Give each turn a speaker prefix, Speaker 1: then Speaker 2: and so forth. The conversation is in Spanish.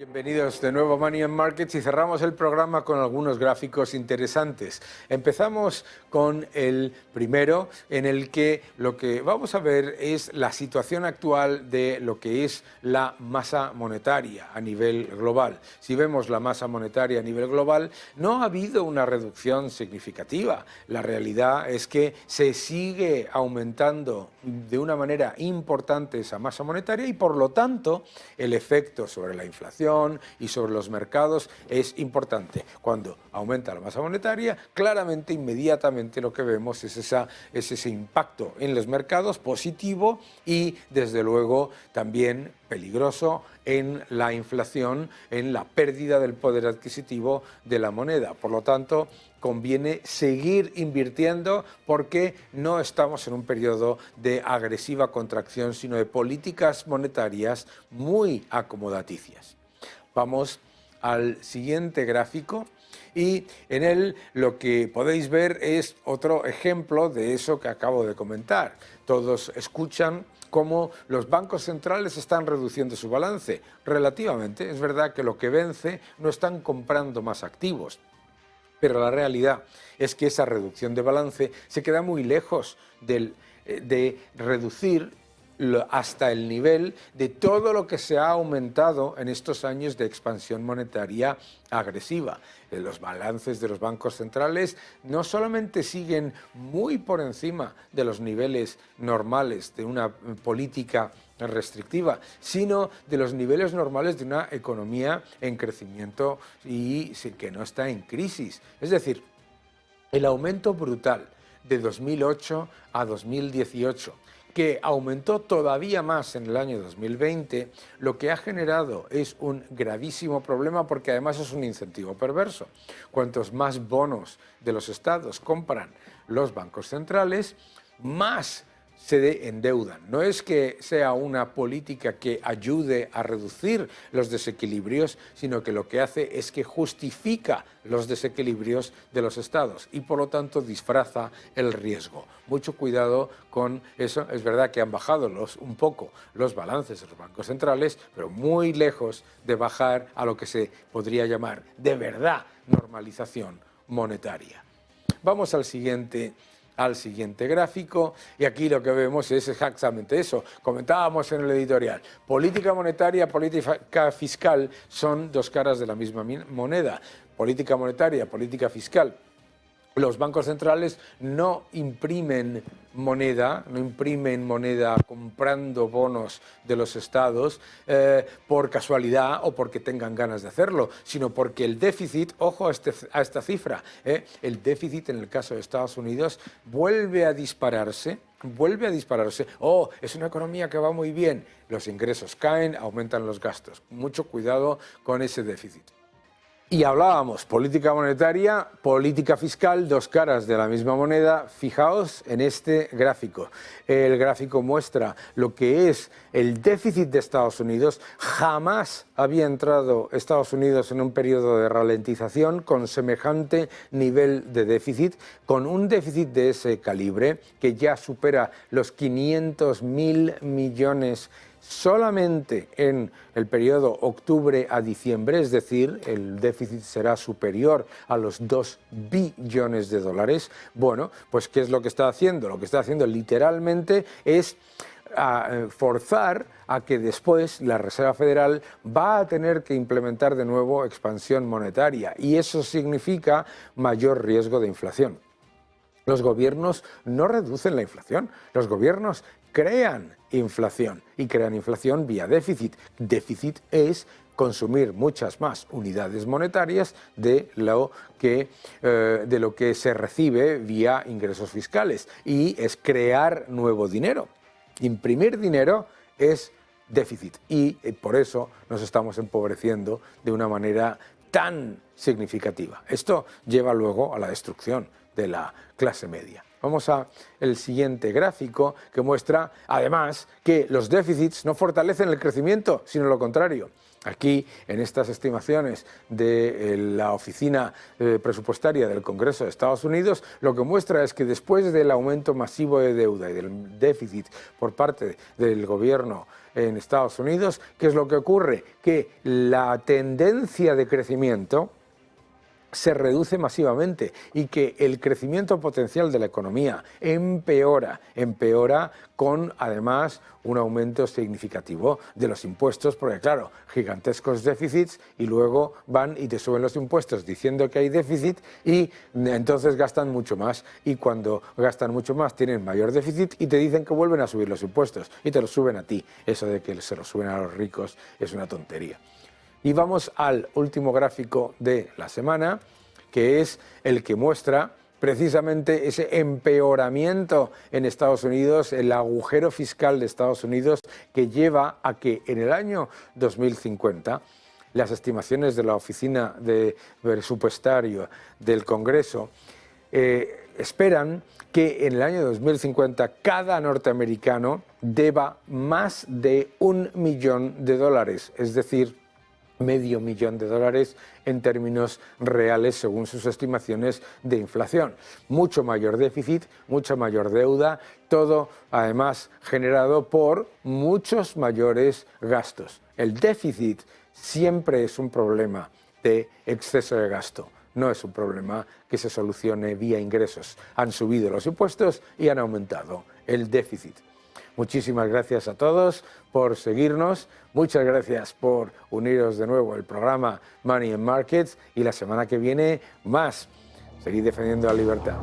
Speaker 1: Bienvenidos de nuevo a Money and Markets y cerramos el programa con algunos gráficos interesantes. Empezamos con el primero, en el que lo que vamos a ver es la situación actual de lo que es la masa monetaria a nivel global. Si vemos la masa monetaria a nivel global, no ha habido una reducción significativa. La realidad es que se sigue aumentando de una manera importante esa masa monetaria y por lo tanto el efecto sobre la inflación y sobre los mercados es importante. Cuando aumenta la masa monetaria, claramente, inmediatamente lo que vemos es ese impacto en los mercados positivo y, desde luego, también peligroso en la inflación, en la pérdida del poder adquisitivo de la moneda. Por lo tanto, conviene seguir invirtiendo porque no estamos en un periodo de agresiva contracción, sino de políticas monetarias muy acomodaticias. Vamos al siguiente gráfico y en él lo que podéis ver es otro ejemplo de eso que acabo de comentar. Todos escuchan cómo los bancos centrales están reduciendo su balance. Relativamente, es verdad que lo que vence no están comprando más activos, pero la realidad es que esa reducción de balance se queda muy lejos de reducir hasta el nivel de todo lo que se ha aumentado en estos años de expansión monetaria agresiva. Los balances de los bancos centrales no solamente siguen muy por encima de los niveles normales de una política restrictiva, sino de los niveles normales de una economía en crecimiento y que no está en crisis. Es decir, el aumento brutal de 2008 a 2018, que aumentó todavía más en el año 2020, lo que ha generado es un gravísimo problema porque además es un incentivo perverso. Cuantos más bonos de los estados compran los bancos centrales, más se endeudan. No es que sea una política que ayude a reducir los desequilibrios, sino que lo que hace es que justifica los desequilibrios de los estados y por lo tanto disfraza el riesgo. Mucho cuidado con eso. Es verdad que han bajado un poco los balances de los bancos centrales, pero muy lejos de bajar a lo que se podría llamar de verdad normalización monetaria. Vamos al siguiente gráfico y aquí lo que vemos es exactamente eso. Comentábamos en el editorial, política monetaria, política fiscal son dos caras de la misma moneda. Política monetaria, política fiscal. Los bancos centrales no imprimen moneda comprando bonos de los estados por casualidad o porque tengan ganas de hacerlo, sino porque el déficit, ojo a esta cifra, el déficit en el caso de Estados Unidos vuelve a dispararse. Oh, es una economía que va muy bien. Los ingresos caen, aumentan los gastos. Mucho cuidado con ese déficit. Y hablábamos, política monetaria, política fiscal, dos caras de la misma moneda. Fijaos en este gráfico. El gráfico muestra lo que es el déficit de Estados Unidos. Jamás había entrado Estados Unidos en un periodo de ralentización con semejante nivel de déficit, con un déficit de ese calibre que ya supera los 500.000 millones solamente en el periodo octubre a diciembre, es decir, el déficit será superior a los 2 billones de dólares. Bueno, pues ¿qué es lo que está haciendo? Lo que está haciendo literalmente es forzar a que después la Reserva Federal va a tener que implementar de nuevo expansión monetaria y eso significa mayor riesgo de inflación. Los gobiernos no reducen la inflación, los gobiernos crean inflación y crean inflación vía déficit. Déficit es consumir muchas más unidades monetarias de lo que se recibe vía ingresos fiscales y es crear nuevo dinero. Imprimir dinero es déficit y por eso nos estamos empobreciendo de una manera tan significativa. Esto lleva luego a la destrucción de la clase media. Vamos al siguiente gráfico que muestra además que los déficits no fortalecen el crecimiento, sino lo contrario. Aquí, en estas estimaciones de la Oficina Presupuestaria del Congreso de Estados Unidos, lo que muestra es que después del aumento masivo de deuda y del déficit por parte del gobierno en Estados Unidos, ¿qué es lo que ocurre? Que la tendencia de crecimiento se reduce masivamente y que el crecimiento potencial de la economía empeora con además un aumento significativo de los impuestos, porque claro, gigantescos déficits y luego van y te suben los impuestos diciendo que hay déficit y entonces gastan mucho más, y cuando gastan mucho más tienen mayor déficit y te dicen que vuelven a subir los impuestos y te los suben a ti. Eso de que se los suben a los ricos es una tontería. Y vamos al último gráfico de la semana, que es el que muestra precisamente ese empeoramiento en Estados Unidos, el agujero fiscal de Estados Unidos, que lleva a que en el año 2050 las estimaciones de la Oficina de Presupuestario del Congreso esperan que en el año 2050 cada norteamericano deba más de $1 millón, es decir, $500,000 en términos reales según sus estimaciones de inflación. Mucho mayor déficit, mucha mayor deuda, todo además generado por muchos mayores gastos. El déficit siempre es un problema de exceso de gasto, no es un problema que se solucione vía ingresos. Han subido los impuestos y han aumentado el déficit. Muchísimas gracias a todos por seguirnos, muchas gracias por uniros de nuevo al programa Money and Markets, y la semana que viene más. Seguid defendiendo la libertad.